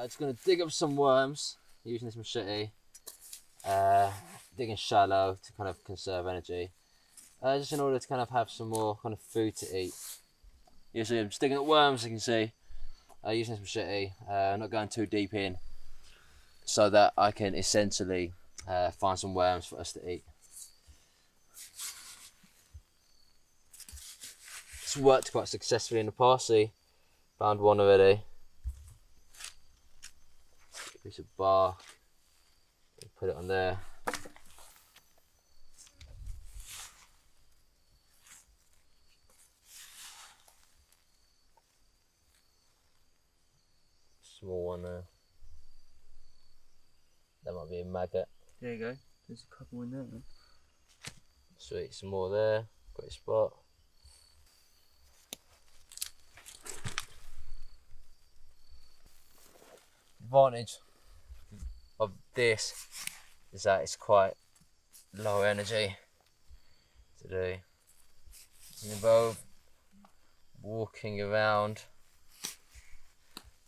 Just going to dig up some worms using this machete. Digging shallow to kind of conserve energy. Just in order to kind of have some more kind of food to eat. Usually I'm just digging up worms, you can see. Using this machete, not going too deep in, so that I can essentially find some worms for us to eat. It's worked quite successfully in the past. See, found one already. Piece of bark. Put it on there. Small one there. That might be a maggot. There you go. There's a couple in there. Man. Sweet, some more there. Great spot. Advantage of this is that it's quite low energy to do. It involves walking around.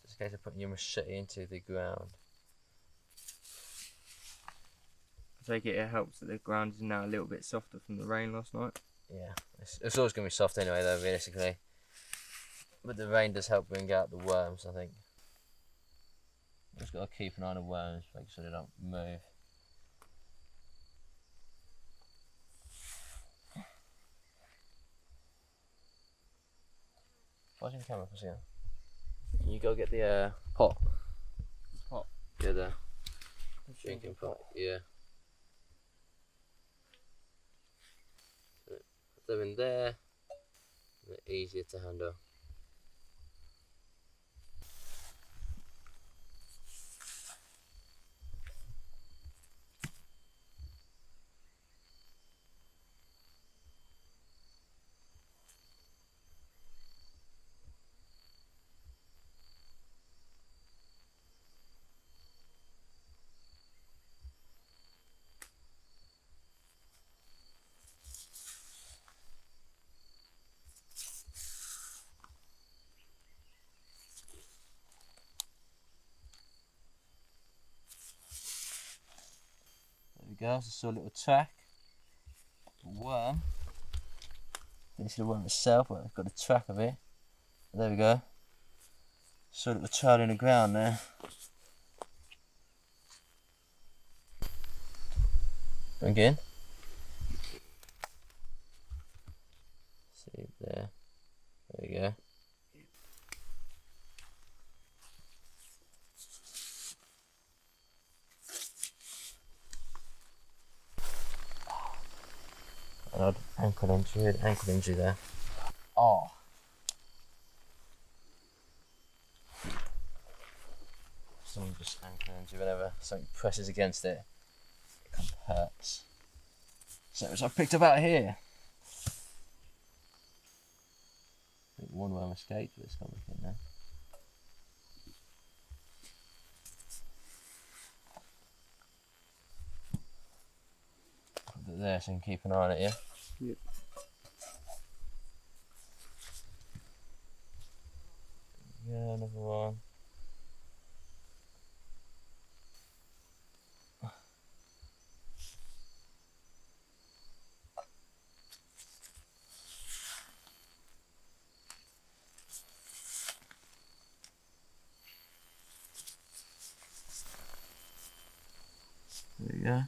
Just in case of putting your machete into the ground. I take it helps that the ground is now a little bit softer from the rain last night. Yeah, it's always going to be soft anyway though, realistically. But the rain does help bring out the worms, I think. Just got to keep an eye on the worms, make sure they don't move. Watching the camera for a second. Can you go get the pot? Pot? Yeah, the drinking pot. Yeah. Put them in there. They're easier to handle. There we go, just saw a little track. A worm. Didn't see the worm itself, but I've got a track of it. There we go. Saw a little trail in the ground there. Bring it in. See there. There you go. An odd ankle injury there. Oh. Someone just ankle injury whenever something presses against it. It kind of hurts. So as I picked up out here. I think one worm escaped, but it's coming in there. Put it there so you can keep an eye on it, yeah? Yep. Yeah, another one. There you go.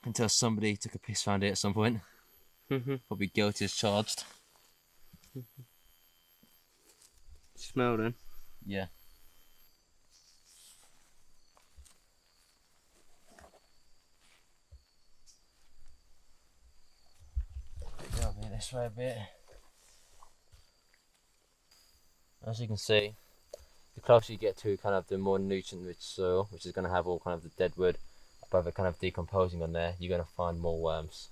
Until somebody took a piss around it at some point. Probably guilty as charged. Smell then? Yeah. this way a bit. As you can see, the closer you get to kind of the more nutrient-rich soil, which is going to have all kind of the dead wood above it kind of decomposing on there, you're going to find more worms.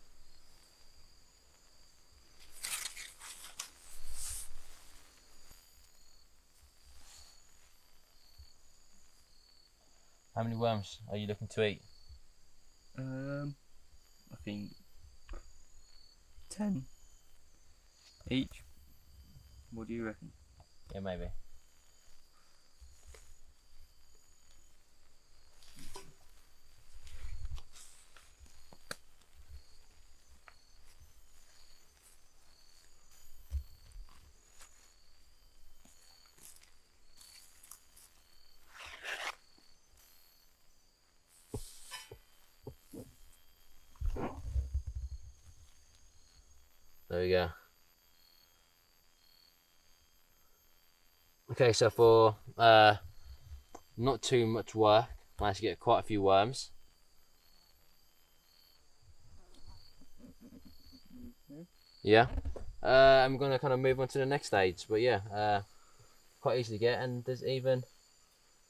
How many worms are you looking to eat? I think 10 each. What do you reckon? Yeah, maybe. There we go. Okay, so for not too much work, managed to get quite a few worms. Yeah. And we're gonna kind of move on to the next stage, but yeah, quite easy to get, and there's even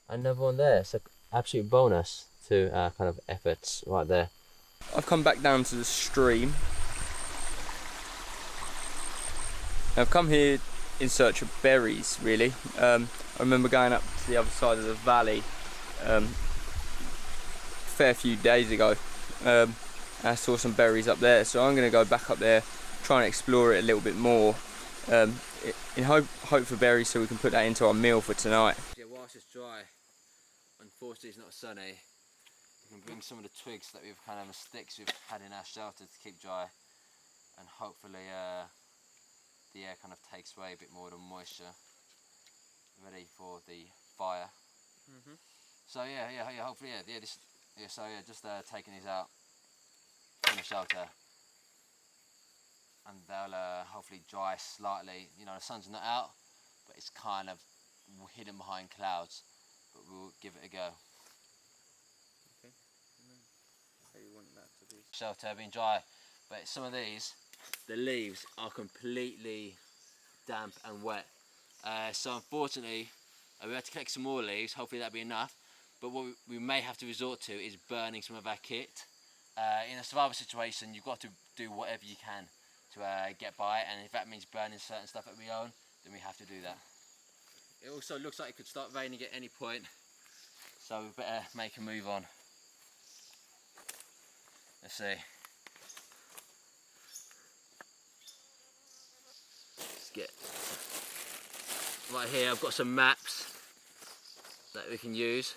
another one there. It's an absolute bonus to our kind of efforts right there. I've come back down to the stream. I've come here in search of berries, really. I remember going up to the other side of the valley a fair few days ago. I saw some berries up there, so I'm going to go back up there, try and explore it a little bit more, in hope for berries so we can put that into our meal for tonight. Yeah, whilst it's dry, unfortunately it's not sunny, we can bring some of the twigs that we've kind of, sticks we've had in our shelter to keep dry, and hopefully the air kind of takes away a bit more of the moisture, ready for the fire. So hopefully just taking these out from the shelter, and they'll hopefully dry slightly. You know, the sun's not out, but it's kind of hidden behind clouds, but we'll give it a go. Okay. How you want that to be? Shelter being dry, but some of these, the leaves are completely damp and wet. So unfortunately, we have to collect some more leaves. Hopefully that'll be enough. But what we may have to resort to is burning some of our kit. In a survival situation, you've got to do whatever you can to get by, and if that means burning certain stuff that we own, then we have to do that. It also looks like it could start raining at any point, so we better make a move on. Let's see. Let's get right here. I've got some maps that we can use.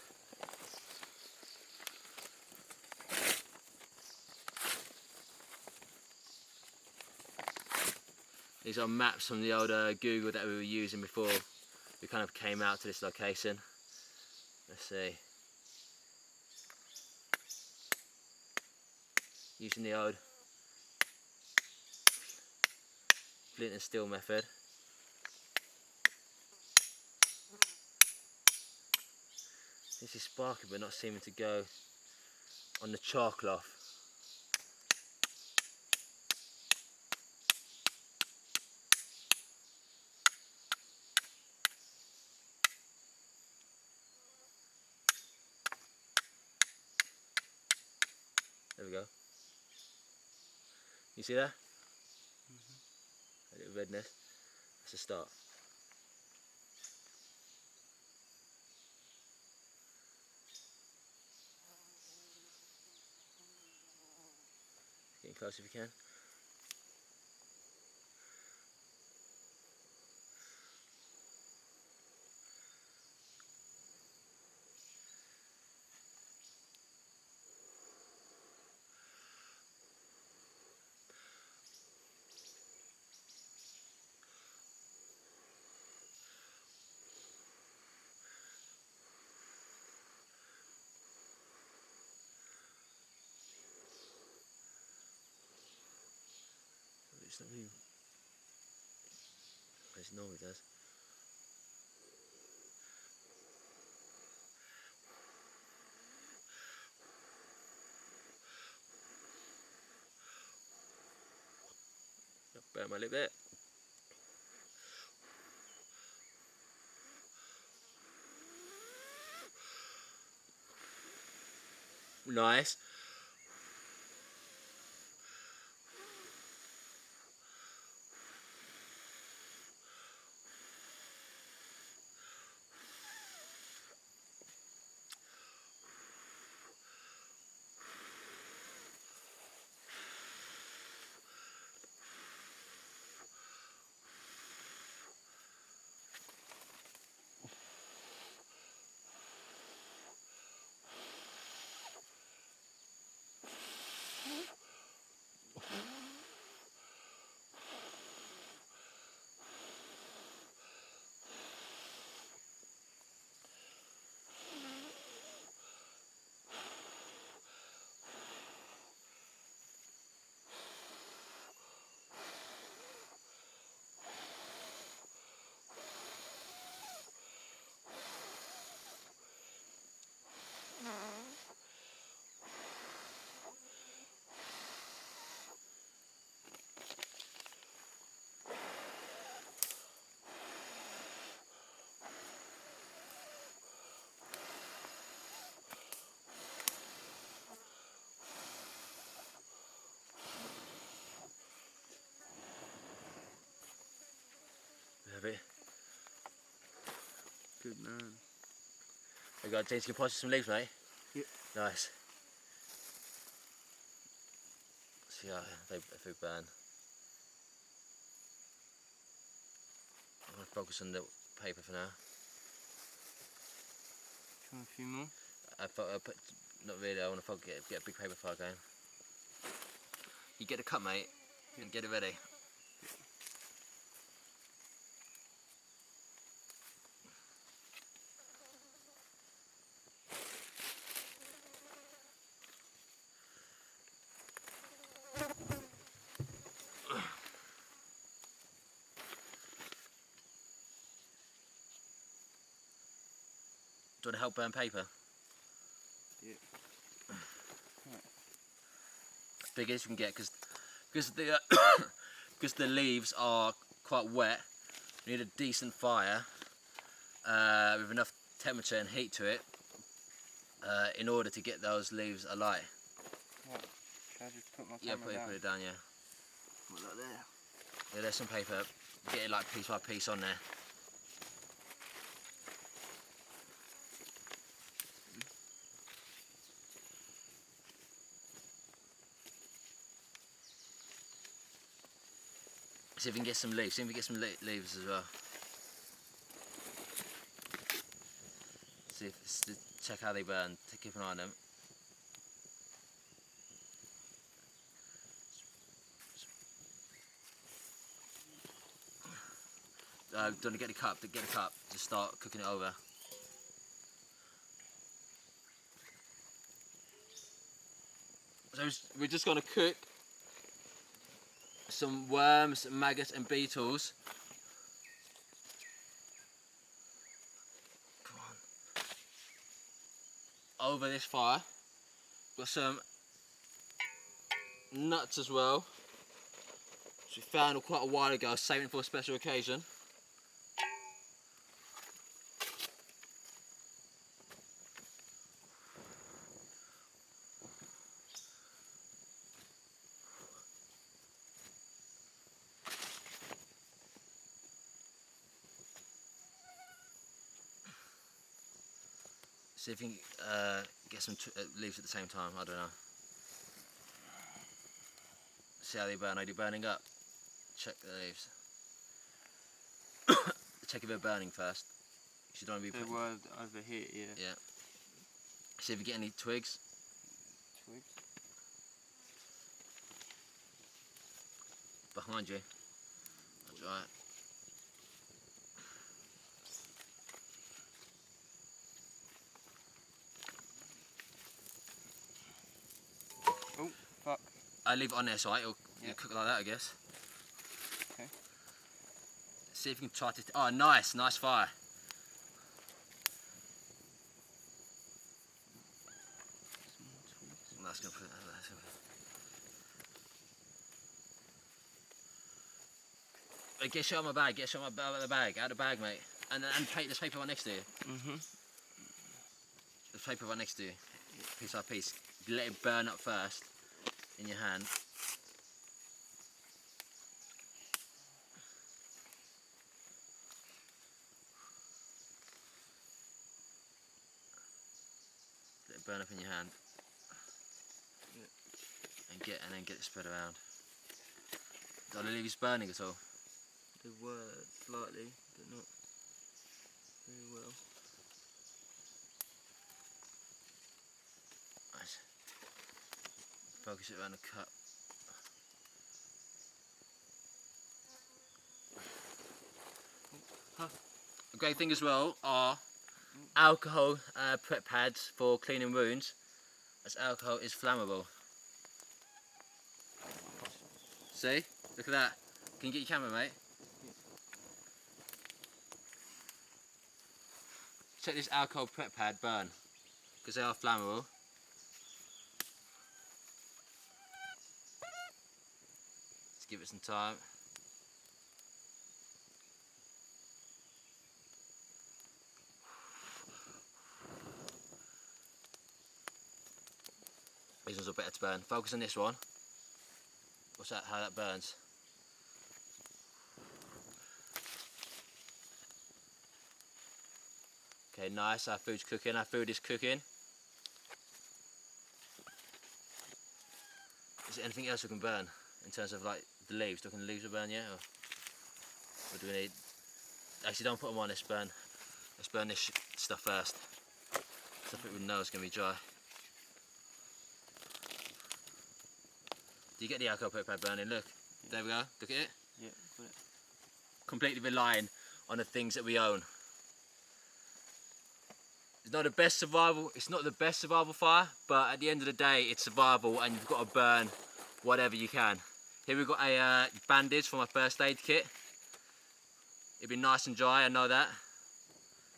These are maps from the old Google that we were using before we kind of came out to this location. Let's see. Using the old flint and steel method. This is sparking but not seeming to go on the char cloth. There we go. You see that? A little redness. That's a start. Getting close if you can. It's not really, as it normally does. Not burn my lip there. Nice. Have it. Good man. You got James, can pass you some leaves, mate? Yep. Nice. See how they burn. I'm going to focus on the paper for now. Try a few more. Not really, I want to get a big paper file going. You get the cup, mate, and get it ready. Do you want to help burn paper? Yeah. Right. As big as you can get, because the because the leaves are quite wet. You need a decent fire with enough temperature and heat to it in order to get those leaves alight. Right. Shall I just put my Yeah, camera down? put it down. Yeah. Put that there. Yeah, there's some paper. Get it like piece by piece on there. See if we can get some leaves. See if we can get some leaves as well. See if, check how they burn. Keep an eye on them. Don't get the cup. Get the cup. Just start cooking it over. So we're just gonna cook some worms, maggots and beetles. Come on. Over this fire. Got some nuts as well, which we found quite a while ago, saving for a special occasion. See if you can get some leaves at the same time, I don't know. See how they burn. Are they burning up? Check the leaves. Check if they're burning first. You don't be. They were over here, yeah. Yeah. See if you get any twigs. Twigs. Behind you. That's right. Oh, fuck. I leave it on there, so it'll cook like that, I guess. Okay. See if you can try to. Oh, nice fire. That's gonna put. Get shit on my bag. Get shit on the bag. Out of the bag, mate. And there's paper right next to you. There's paper right next to you. Piece by piece. You let it burn up first in your hand. Let it burn up in your hand. And then get it spread around. Are the leaves burning at all? They were slightly, but not very well. Nice. Focus it around the cup. A great thing as well are alcohol prep pads for cleaning wounds, as alcohol is flammable. See? Look at that. Can you get your camera, mate? Check this alcohol prep pad burn, because they are flammable. Let's give it some time. These ones are better to burn. Focus on this one. What's that? How that burns? Okay, nice. Our food's cooking. Our food is cooking. Is there anything else we can burn in terms of like the leaves? Do you reckon the leaves will burn yet, or do we need? Actually, don't put them on. Let's burn this stuff first. Stuff that we know is going to be dry. Do you get the alcohol prep pad burning? Look, there we go. Look at it. Yeah, got it. Completely relying on the things that we own. It's not the best survival. It's not the best survival fire, but at the end of the day, it's survival, and you've got to burn whatever you can. Here we've got a bandage for my first aid kit. It'll be nice and dry. I know that.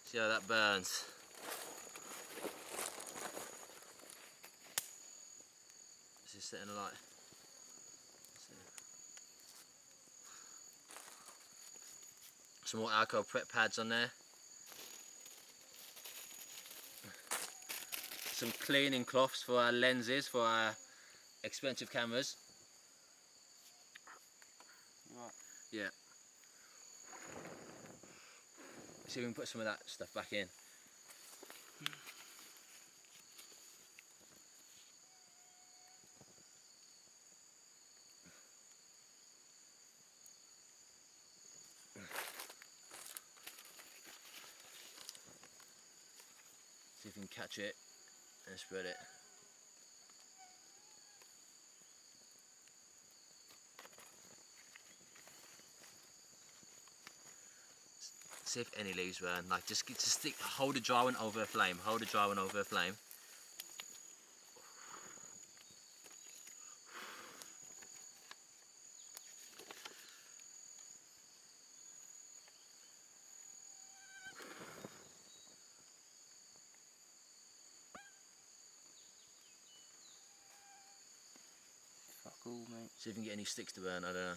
See how that burns. This is setting a light. Some more alcohol prep pads on there. Some cleaning cloths for our lenses, for our expensive cameras. Right. Yeah. See if we can put some of that stuff back in. See if we can catch it and spread it. See if any leaves burn. Like just stick, hold a dry one over a flame. Hold a dry one over a flame. Fuck all, mate. See if we can get any sticks to burn. I don't know.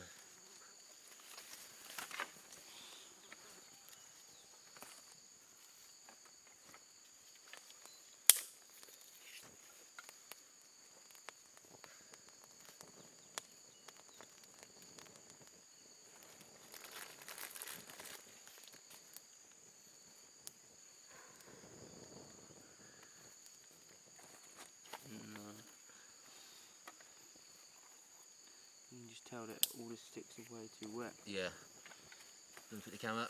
You can just tell that all the sticks are way too wet. Yeah. Let me put the camera up.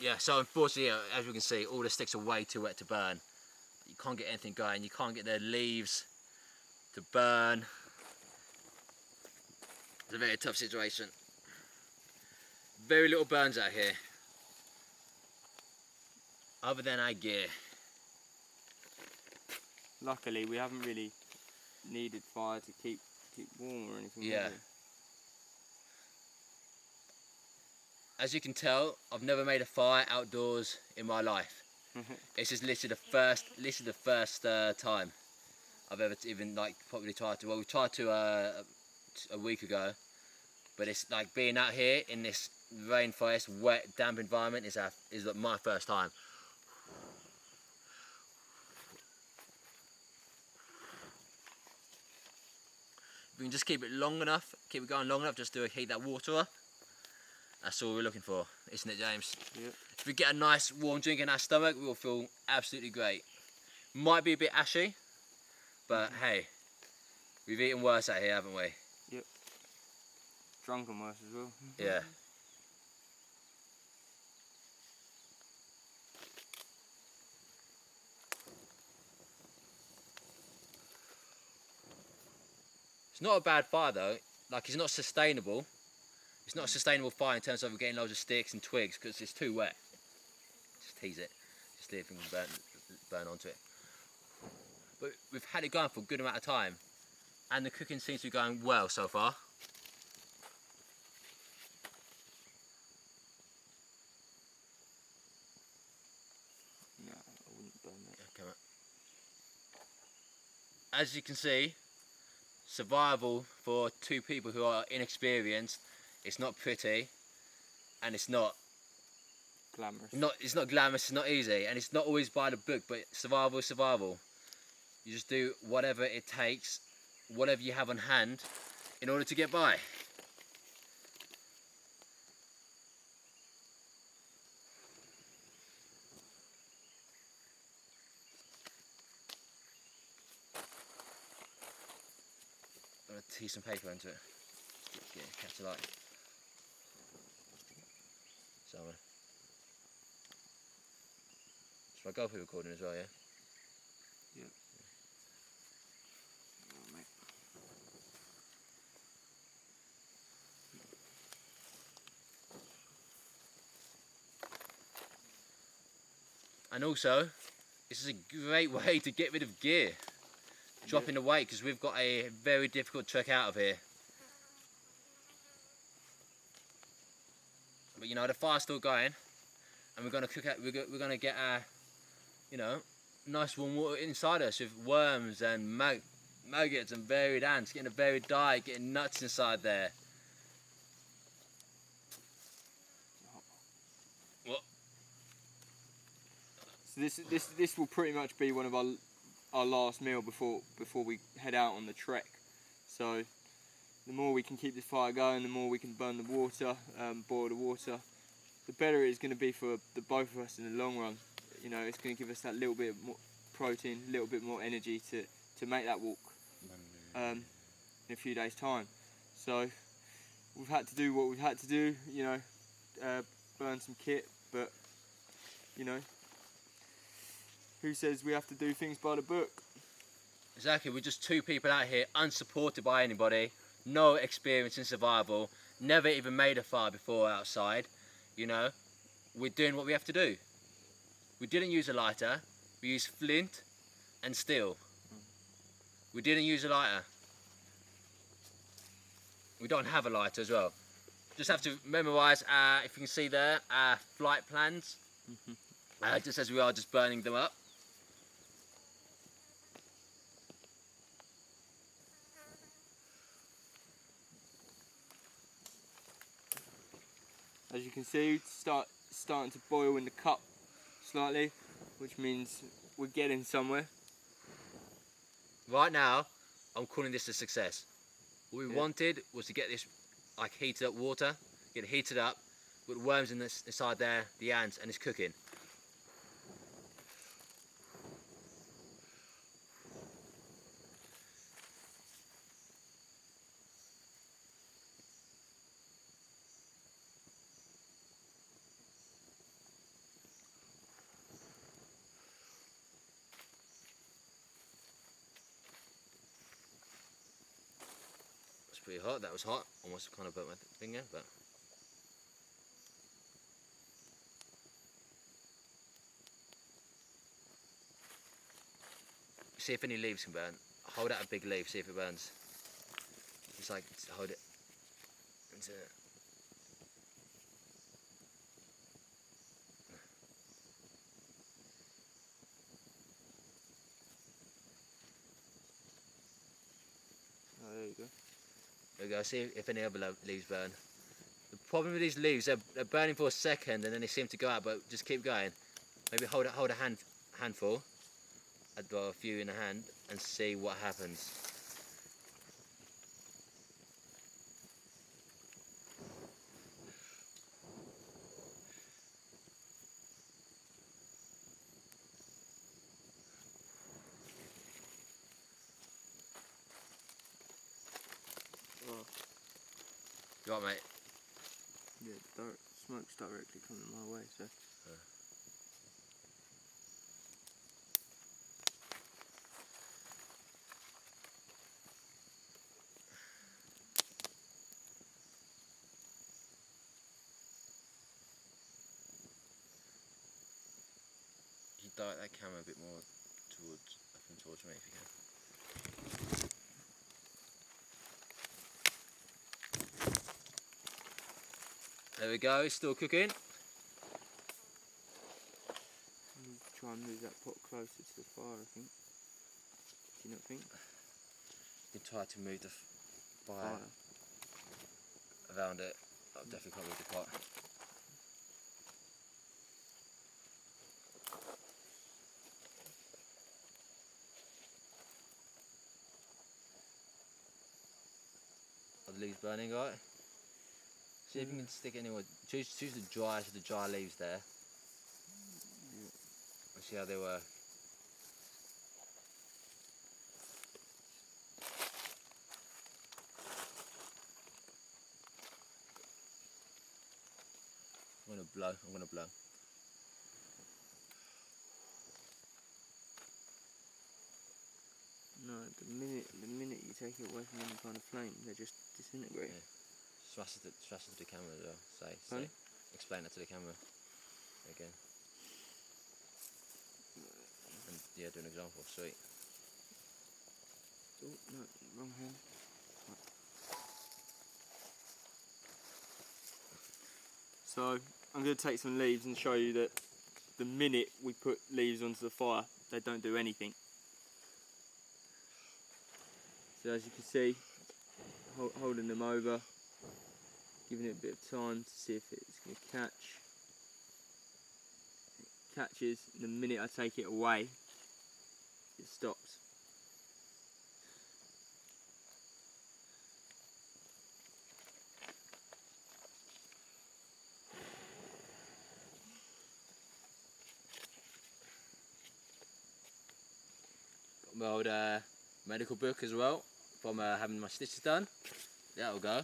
Yeah, so unfortunately, as we can see, all the sticks are way too wet to burn. You can't get anything going. You can't get the leaves to burn. It's a very tough situation. Very little burns out here. Other than our gear. Luckily, we haven't really needed fire to keep warm or anything. Yeah. Have we? As you can tell, I've never made a fire outdoors in my life. This is literally the first time I've ever even like probably tried to. Well, we tried to a week ago, but it's like being out here in this rainforest, wet, damp environment is like my first time. If we can just keep it long enough, keep it going long enough, just to heat that water up. That's all we're looking for, isn't it, James? Yep. If we get a nice warm drink in our stomach, we'll feel absolutely great. Might be a bit ashy, but hey, we've eaten worse out here, haven't we? Yep. Drunken worse as well. Yeah. It's not a bad fire though. Like, it's not sustainable. It's not a sustainable fire in terms of getting loads of sticks and twigs because it's too wet. Just tease it. Just see if we can burn onto it. But we've had it going for a good amount of time, and the cooking seems to be going well so far. No, I wouldn't burn that. Yeah, come on. As you can see, survival for two people who are inexperienced, it's not pretty, and it's not Glamorous. It's not glamorous, it's not easy, and it's not always by the book, but survival is survival. You just do whatever it takes, whatever you have on hand, in order to get by. I'm gonna tease some paper into it. Get it, catch the light. So, should I go for recording as well, yeah? Yep. Oh, mate. And also, this is a great way to get rid of gear. Dropping the weight, because we've got a very difficult trek out of here. But you know, the fire's still going, and we're gonna cook out. We're gonna get our, you know, nice warm water inside us with worms and maggots and varied ants, getting a varied diet, getting nuts inside there. What? So this will pretty much be one of our last meal before we head out on the trek. So the more we can keep this fire going, the more we can burn the water, boil the water, the better it is going to be for the both of us in the long run. You know, it's going to give us that little bit more protein, a little bit more energy to make that walk in a few days' time. So we've had to do what we've had to do, you know, burn some kit, but you know, who says we have to do things by the book? Exactly, we're just two people out here, unsupported by anybody, no experience in survival, never even made a fire before outside, you know. We're doing what we have to do. We didn't use a lighter, we used flint and steel. We didn't use a lighter. We don't have a lighter as well. Just have to memorise, if you can see there, our flight plans. Just as we are just burning them up. As you can see, it's starting to boil in the cup slightly, which means we're getting somewhere. Right now, I'm calling this a success. What we wanted was to get this like heated up water, get it heated up, with worms inside there, the ants, and it's cooking. Pretty hot. That was hot. Almost kind of burnt my finger, but see if any leaves can burn. Hold out a big leaf, see if it burns. Just like hold it into. Oh, there you go. There we go, see if any other leaves burn. The problem with these leaves, they're burning for a second and then they seem to go out, but just keep going. Maybe hold a handful, a few in a hand, and see what happens. Oh. You alright, mate? Yeah, smoke's directly coming my way, so. You direct that camera a bit more towards me if you can. There we go, it's still cooking. Try and move that pot closer to the fire, I think. Do you not think? You can try to move the fire around it. I definitely can't move the pot. Are the leaves burning, right? See if you can stick anywhere. Choose the dry leaves there. Yeah. And see how they work. I'm gonna blow. No, the minute you take it away from any kind of flame, they just disintegrate. Yeah. Thrust it to the camera as well. Sorry? Explain that to the camera again. And yeah, do an example. Sweet. Oh, no, wrong hand. So, I'm going to take some leaves and show you that the minute we put leaves onto the fire, they don't do anything. So as you can see, holding them over, giving it a bit of time to see if it's going to catch. It catches, and the minute I take it away, it stops. Got my old medical book as well from having my stitches done. That'll go.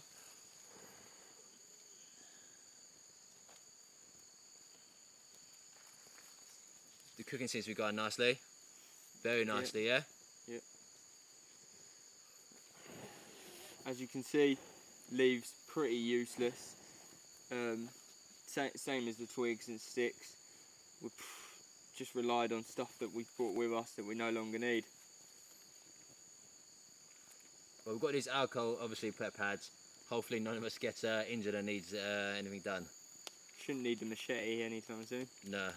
The cooking seems to be going nicely. Very nicely, yeah? Yeah. As you can see, leaves pretty useless. Same as the twigs and sticks. We've just relied on stuff that we've brought with us that we no longer need. Well, we've got these alcohol, obviously, prep pads. Hopefully none of us gets injured and needs anything done. Shouldn't need the machete anytime soon. No.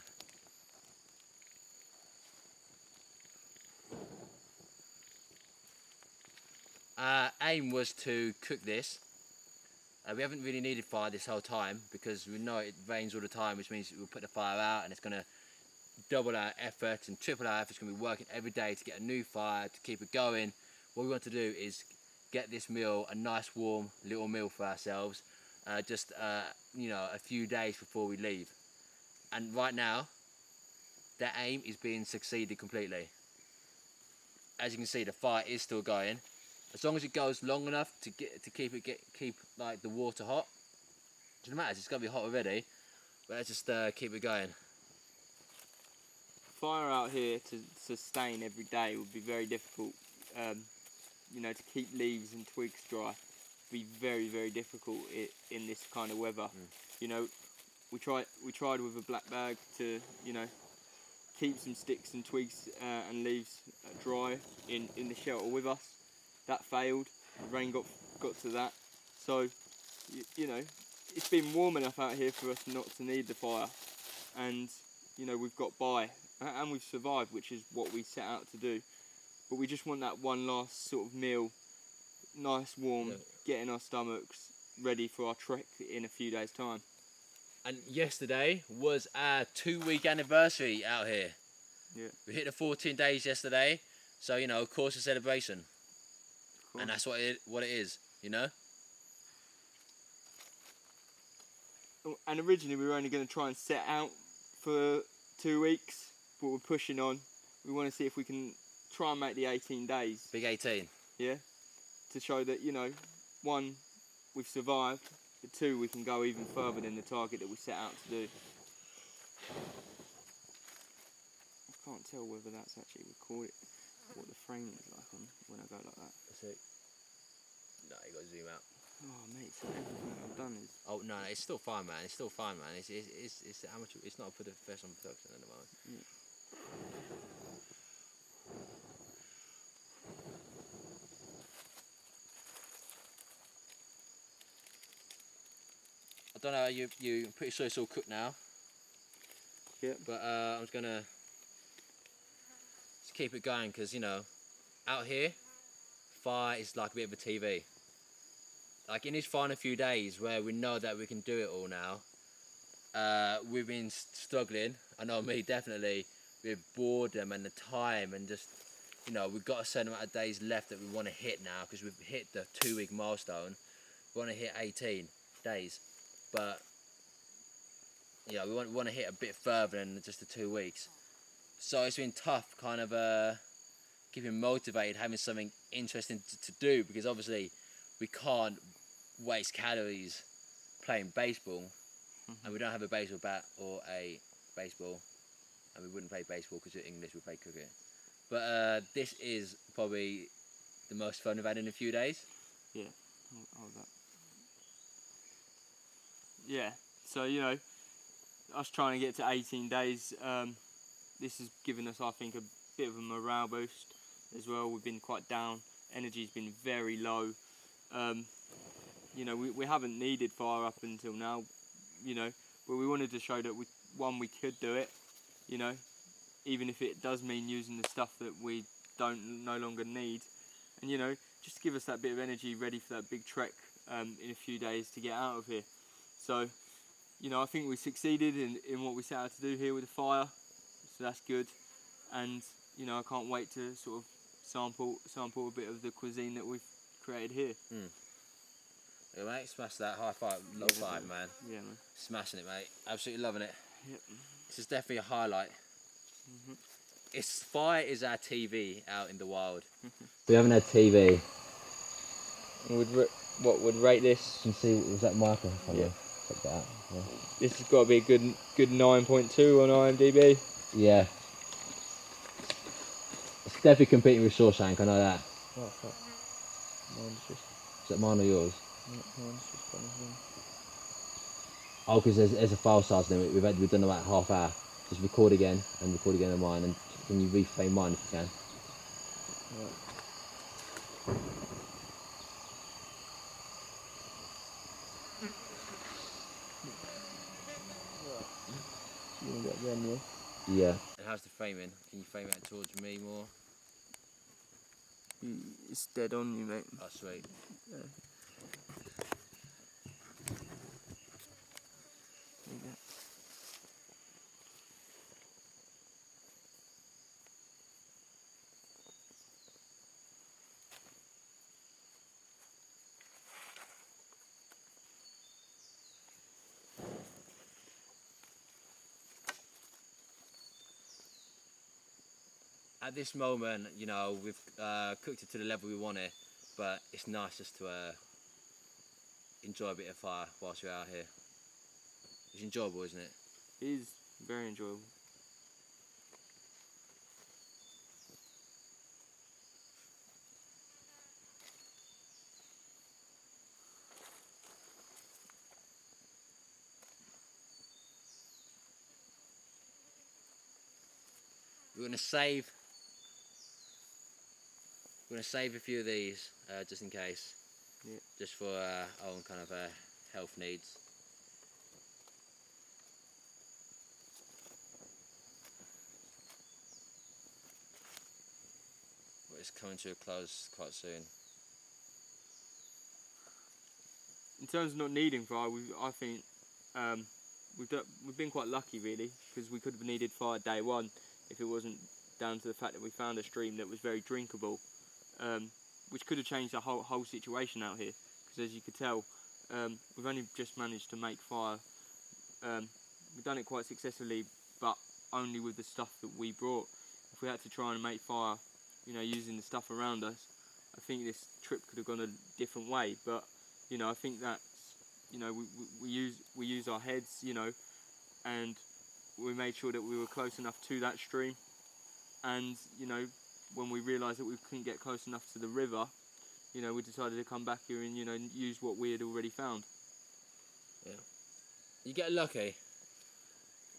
Aim was to cook this. We haven't really needed fire this whole time because we know it rains all the time, which means we'll put the fire out and it's going to double our effort and triple our effort. It's going to be working every day to get a new fire, to keep it going. What we want to do is get this meal, a nice warm little meal for ourselves, you know, a few days before we leave. And right now, that aim is being succeeded completely. As you can see, the fire is still going. As long as it goes long enough to keep like the water hot. It doesn't matter, it's got to be hot already. But let's just keep it going. Fire out here to sustain every day would be very difficult. You know, to keep leaves and twigs dry would be very, very difficult in this kind of weather. You know, we tried with a black bag to, you know, keep some sticks and twigs and leaves dry in the shelter with us. That failed. The rain got to that. So, you know, it's been warm enough out here for us not to need the fire, and you know, we've got by and we've survived, which is what we set out to do. But we just want that one last sort of meal, nice warm, get in our stomachs, ready for our trek in a few days' time. And yesterday was our 2-week anniversary out here. Yeah. We hit the 14 days yesterday, so you know, of course, a celebration, Cool. and that's what it is, you know. And originally we were only going to try and set out for 2 weeks, but we're pushing on. We want to see if we can try and make the 18 days. Big 18. Yeah. To show that, you know, one, we've survived, but two, we can go even further than the target that we set out to do. I can't tell whether that's actually recorded, what the frame is like on when I go like that. See. No, you got to zoom out. Oh mate, so everything I've done is... Oh no, it's still fine, man. It's still fine, man. It's amateur. It's not a professional production at the moment. Yeah. I don't know. You pretty sure it's all cooked now. Yeah. But I'm just gonna just keep it going because you know, out here, fire is like a bit of a TV. Like in these final few days where we know that we can do it all now, we've been struggling. I know me definitely with boredom and the time and just, you know, we've got a certain amount of days left that we want to hit now because we've hit the 2-week milestone. We want to hit 18 days, but you know, we want to hit a bit further than just the 2 weeks. So it's been tough, kind of keeping motivated, having something interesting to do because obviously we can't waste calories playing baseball, and we don't have a baseball bat or a baseball, and we wouldn't play baseball because in English we play cricket. But this is probably the most fun we've had in a few days. Yeah. That. Yeah. So you know, us trying to get to 18 days, this has given us, I think, a bit of a morale boost as well. We've been quite down. Energy's been very low. You know, we haven't needed fire up until now, you know, but we wanted to show that we could do it, you know, even if it does mean using the stuff that we no longer need, and you know, just to give us that bit of energy ready for that big trek in a few days to get out of here. So, you know, I think we succeeded in what we set out to do here with the fire, so that's good, and you know, I can't wait to sort of sample a bit of the cuisine that we've created here. Yeah, mate, smash that. High five, low five, man. Yeah, man. Smashing it, mate. Absolutely loving it. Yep. This is definitely a highlight. Fire is our TV out in the wild. We haven't had TV. What would rate this? You can see, was that marker? Yeah. Check that out. Yeah. This has got to be a good 9.2 on IMDb. Yeah. It's definitely competing with Scorching, I know that. Oh, fuck. Mine's just... Is that mine or yours? Mine's just gone as well. Oh, because there's a file size limit. We've done about half hour. Just record again on mine, and can you reframe mine if you can? Right. You want to get them, yeah? Yeah. And how's the framing? Can you frame it towards me more? It's dead on you, mate. Oh, sweet. Yeah. At this moment, you know, we've cooked it to the level we want it, but it's nice just to enjoy a bit of fire whilst we're out here. It's enjoyable, isn't it? It is very enjoyable. We're gonna save a few of these just in case. Yeah. Just for our own kind of health needs. But it's coming to a close quite soon. In terms of not needing fire, I think we've been quite lucky really, because we could have needed fire day one if it wasn't down to the fact that we found a stream that was very drinkable, which could have changed the whole situation out here. Because as you could tell, we've only just managed to make fire. We've done it quite successfully, but only with the stuff that we brought. If we had to try and make fire, you know, using the stuff around us, I think this trip could have gone a different way. But you know, I think that's, you know, we use our heads, you know, and we made sure that we were close enough to that stream. And you know, when we realised that we couldn't get close enough to the river, you know, we decided to come back here and, you know, use what we had already found. Yeah. You get lucky,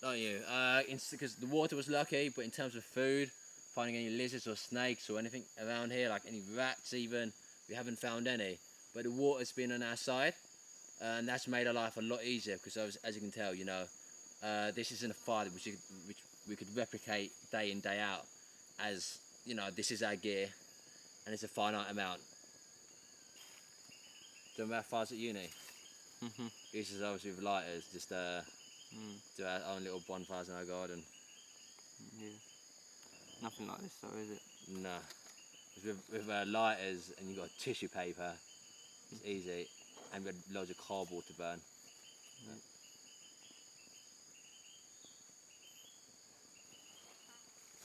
don't you? Because the water was lucky, but in terms of food, finding any lizards or snakes or anything around here, like any rats even, we haven't found any. But the water's been on our side, and that's made our life a lot easier, because as you can tell, you know, this isn't a fire which we could replicate day in, day out, as, you know, this is our gear, and it's a finite amount. Do you remember our fires at uni? We used to obviously with lighters, just do our own little bonfires in our garden. Yeah. Nothing like this though, is it? No. With lighters, and you've got tissue paper, it's easy, and we had loads of cardboard to burn. Yeah.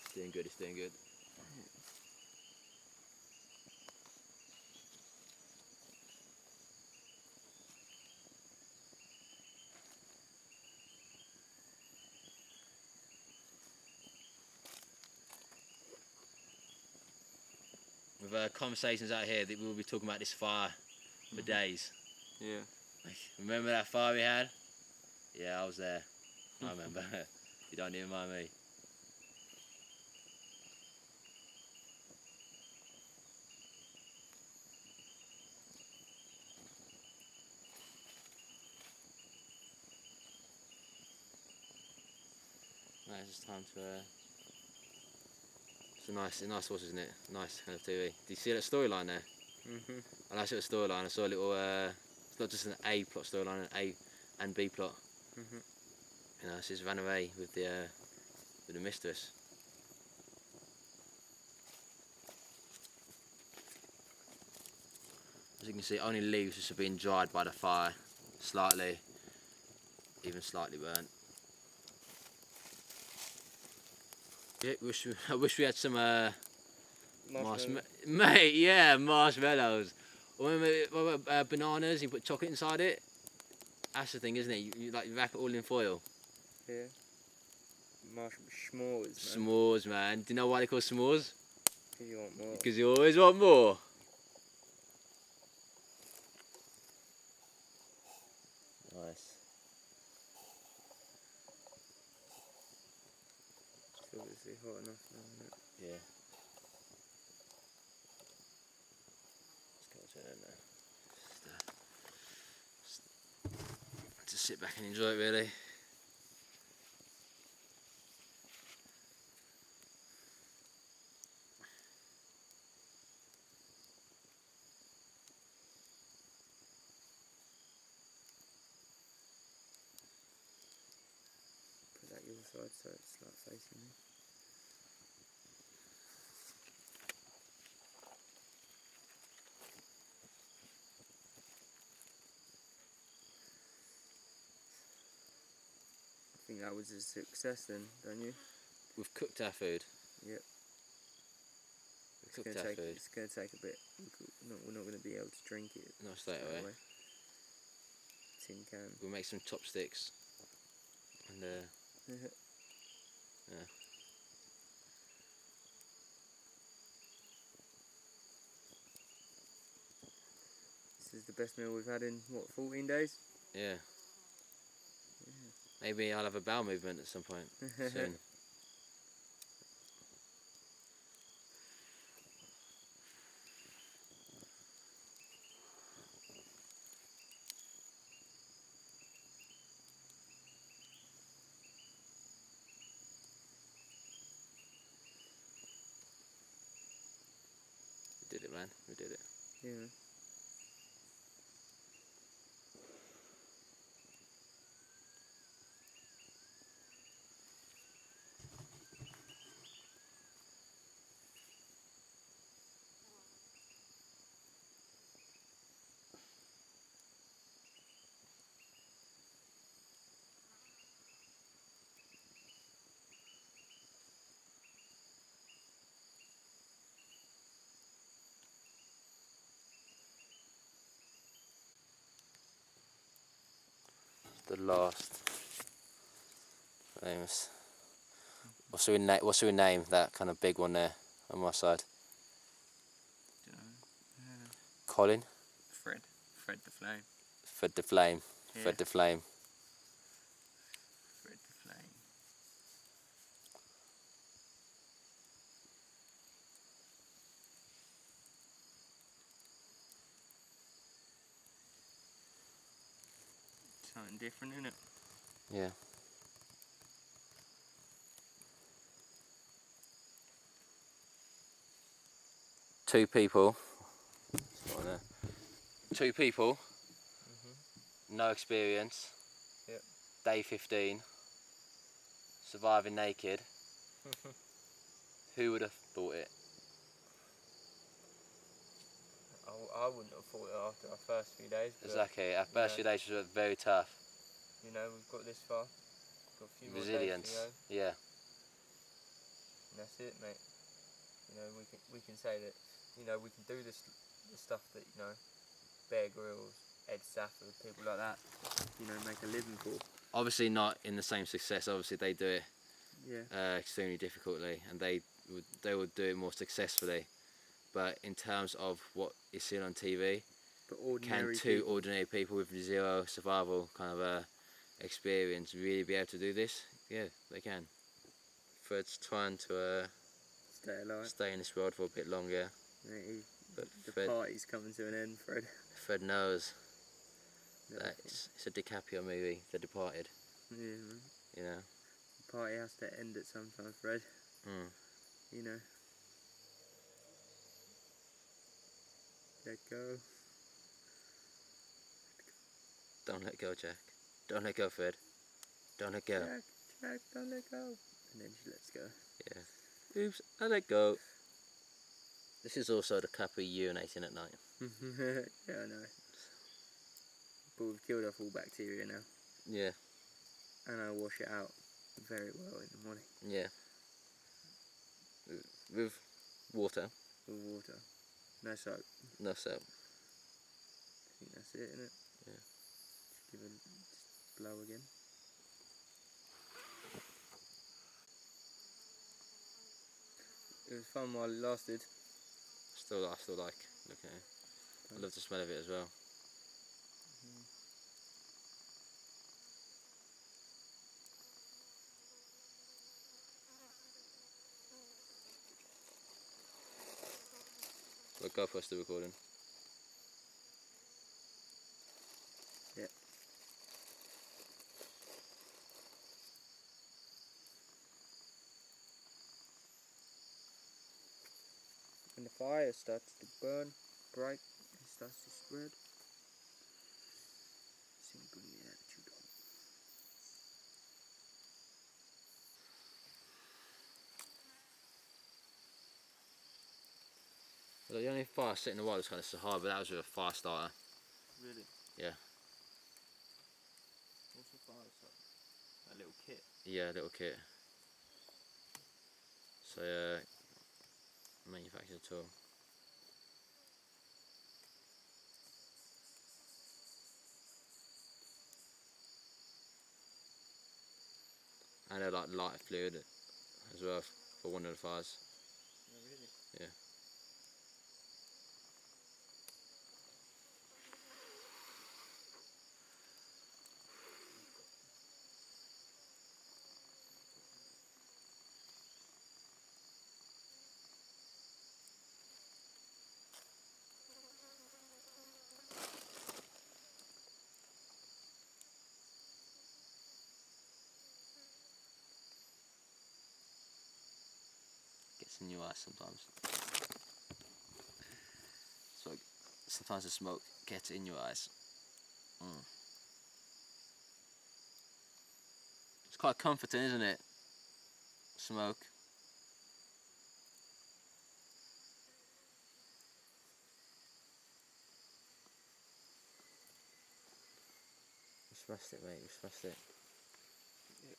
It's doing good, it's doing good. With conversations out here that we'll be talking about this fire for days. Yeah. Like, remember that fire we had? Yeah, I was there. I remember. You don't even mind me. Right, it's just time to. It's a nice horse, isn't it? Nice kind of TV. Do you see that storyline there? I like the storyline. I saw a little. It's not just an A plot storyline, an A and B plot. You know, she's ran away with the mistress. As you can see, only leaves which have been dried by the fire, slightly, even slightly burnt. Yeah, I wish we had some mate, yeah, marshmallows. Or remember bananas? You put chocolate inside it. That's the thing, isn't it? You wrap it all in foil. Yeah. S'mores, man. S'mores, man. Do you know why they call s'mores? Because you want more. Because you always want more. Nice. It's obviously hot enough now, isn't it? Yeah. Let's go to it now. Just sit back and enjoy it, really. Put that your side so it's like facing me. I think that was a success then, don't you? We've cooked our food. Yep. We've cooked our food. It's going to take a bit. We're not going to be able to drink it. Not straight away. Tin can. We'll make some chopsticks. And yeah. This is the best meal we've had in, what, 14 days? Yeah. Maybe I'll have a bowel movement at some point soon. We did it, man. We did it. Yeah. the last famous. What should we name that kind of big one there on my side? Colin? Fred the Flame. Fred the Flame. Yeah. Fred the Flame. Fred the Flame. Something different, isn't it? Yeah. Two people. Two people. No experience. Yep. Day 15. Surviving naked. Who would have thought it? I wouldn't have thought it after our first few days. Exactly. Our first few days was very tough. You know, we've got this far. Got a few Resilience. more days to go. Yeah. And that's it, mate. You know, we can say that. You know, we can do the stuff that, you know, Bear Grylls, Ed Safford, people like that, you know, make a living for. Obviously not in the same success. Obviously they do it extremely difficultly, and they would do it more successfully. But in terms of what is seen on TV, can two ordinary people with zero survival kind of experience really be able to do this? Yeah, they can. Fred's trying to stay in this world for a bit longer. But the party's coming to an end, Fred. Fred knows that it's a DiCaprio movie, The Departed. Yeah, man. You know? The party has to end at some time, Fred. You know. Let go. Don't let go, Jack. Don't let go, Fred. Don't let go. Jack, don't let go. And then she lets go. Yeah. Oops, I let go. This is also the couple urinating at night. Yeah, I know. But we've killed off all bacteria now. Yeah. And I wash it out very well in the morning. Yeah. With water. With water. No soap. No soap. I think that's it, isn't it? Yeah. Just give it just blow again. It was fun while it lasted. I still like looking at it. I love the smell of it as well. Well, GoPro's still recording. Yeah. When the fire starts to burn bright and starts to spread, simply attitude on. Well, the only fire set in the wild was kind of Sahara, but that was with a fire starter. Really? Yeah. What's the fire starter? That little kit? Yeah, little kit. So, manufactured tool. And a like light fluid as well for one of the fires. Oh, really? Yeah. Gets in your eyes sometimes. So sometimes the smoke gets in your eyes. It's quite comforting, isn't it? Smoke. We smashed it, mate. We smashed it. Yep.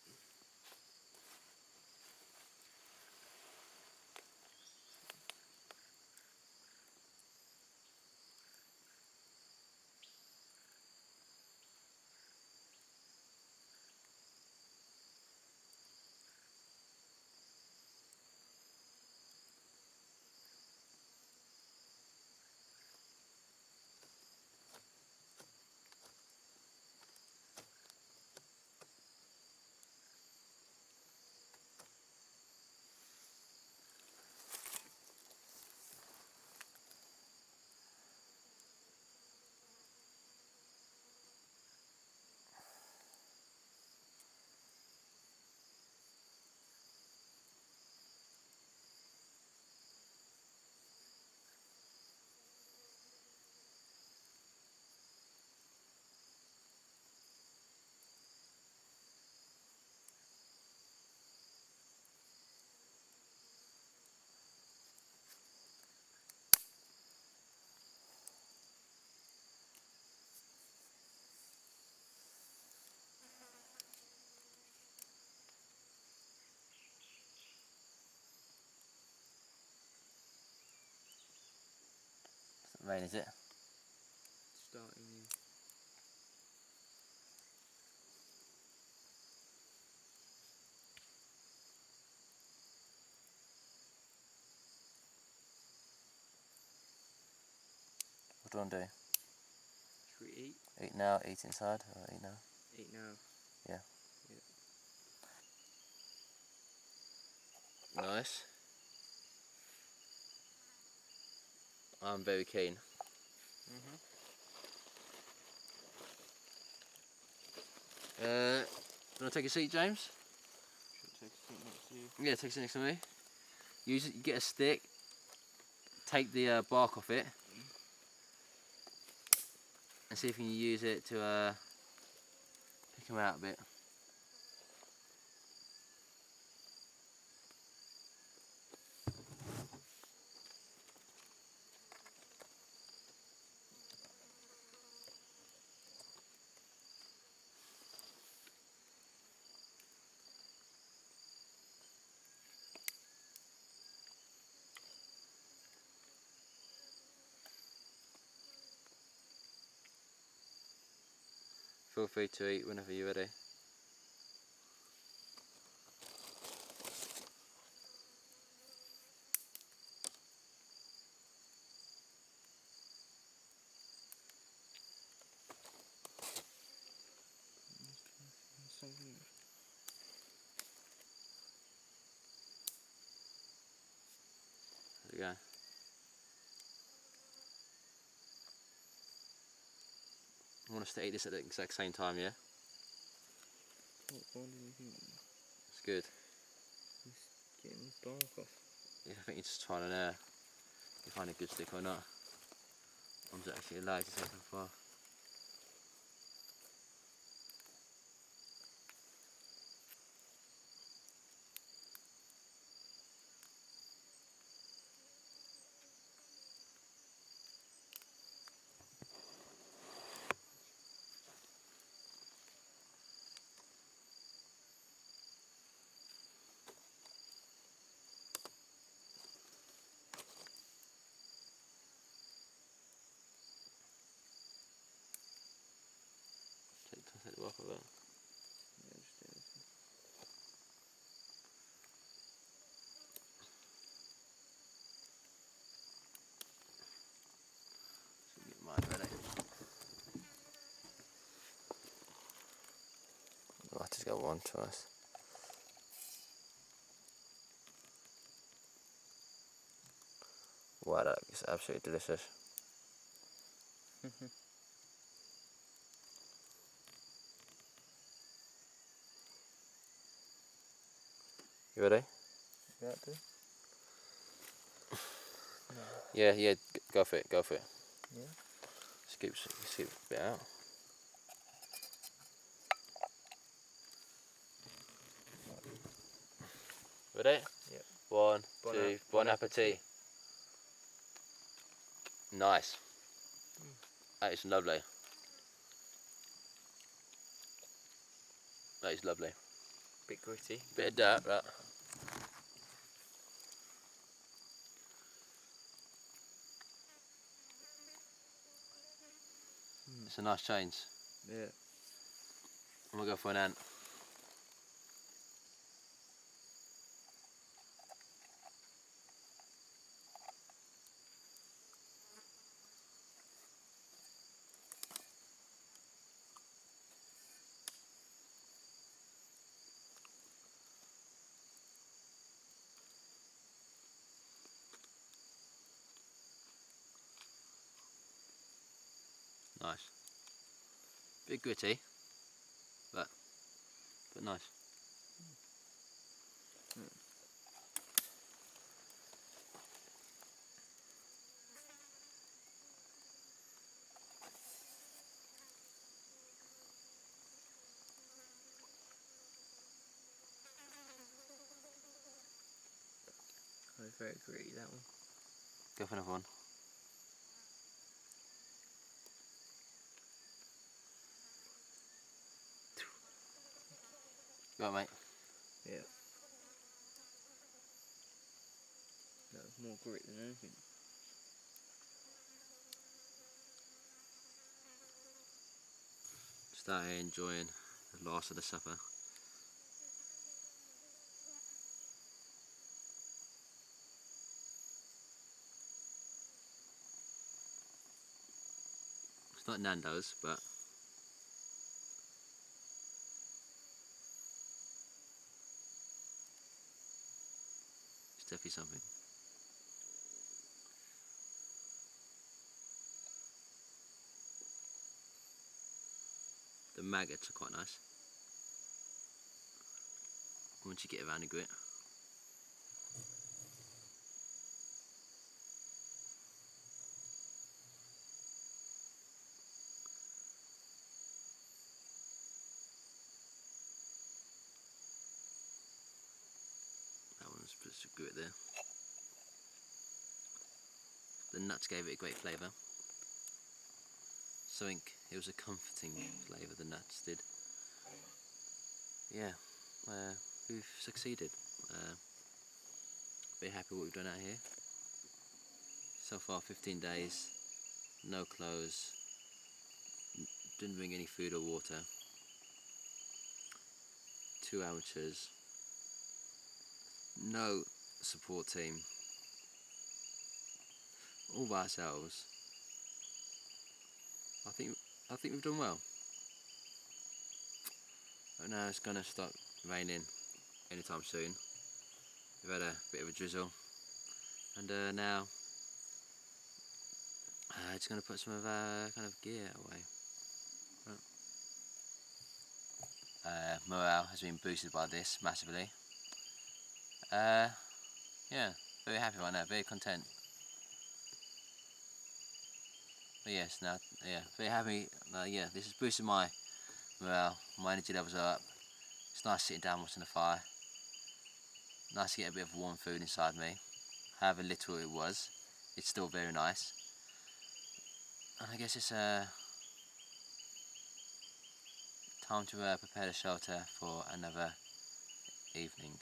rain, is it? Starting. What do I want to do? Should we eat? Eat now, eat inside, or eat now? Eat now. Yeah. Yeah. Nice. I'm very keen. Do you want to take a seat, James? Should I take a seat next to you? Yeah, take a seat next to me. Use it. You get a stick. Take the bark off it, and see if you can use it to pick them out a bit. Feel free to eat whenever you're ready. There we go. I want us to eat this at the exact same time, yeah? Can't find anything. It's good. Just getting the bark off. Yeah, I think you're just trying to you find a good stick or not. I'm just actually allowed to take them far. Take the bark off it. Yeah, just do this. So get mine ready. Right, just got one twice. Wow, that is absolutely delicious. You ready? Yeah, do. Yeah, yeah, go for it, go for it. Yeah. Scoop a bit out. Ready? Yep. One, two, bon appetit. Nice. That is lovely. That is lovely. Bit gritty. Bit of dirt, but it's a nice change. Yeah. I'm gonna go for an ant. Nice. Bit gritty, but nice. Oh, it's very gritty, that one. Go for another one. Go on, mate. Yeah. That was more grit than anything. Just out here enjoying the last of the supper. It's not Nando's, but it's definitely something. The maggots are quite nice once you get around the grit. That one's just a grit there. The nuts gave it a great flavour. So it was a comforting flavour, the nuts did. Yeah, we've succeeded. Very happy with what we've done out here. So far 15 days, no clothes, didn't bring any food or water. 2 amateurs, no support team, all by ourselves. I think we've done well. But now it's gonna start raining anytime soon. We've had a bit of a drizzle, and now it's gonna put some of our kind of gear away. Morale has been boosted by this massively. Yeah, very happy right now, very content. But yes, now, yeah, very happy. Yeah, this has boosted my morale. My energy levels are up. It's nice sitting down watching the fire. Nice to get a bit of warm food inside me. However little it was, it's still very nice. And I guess it's time to prepare the shelter for another evening.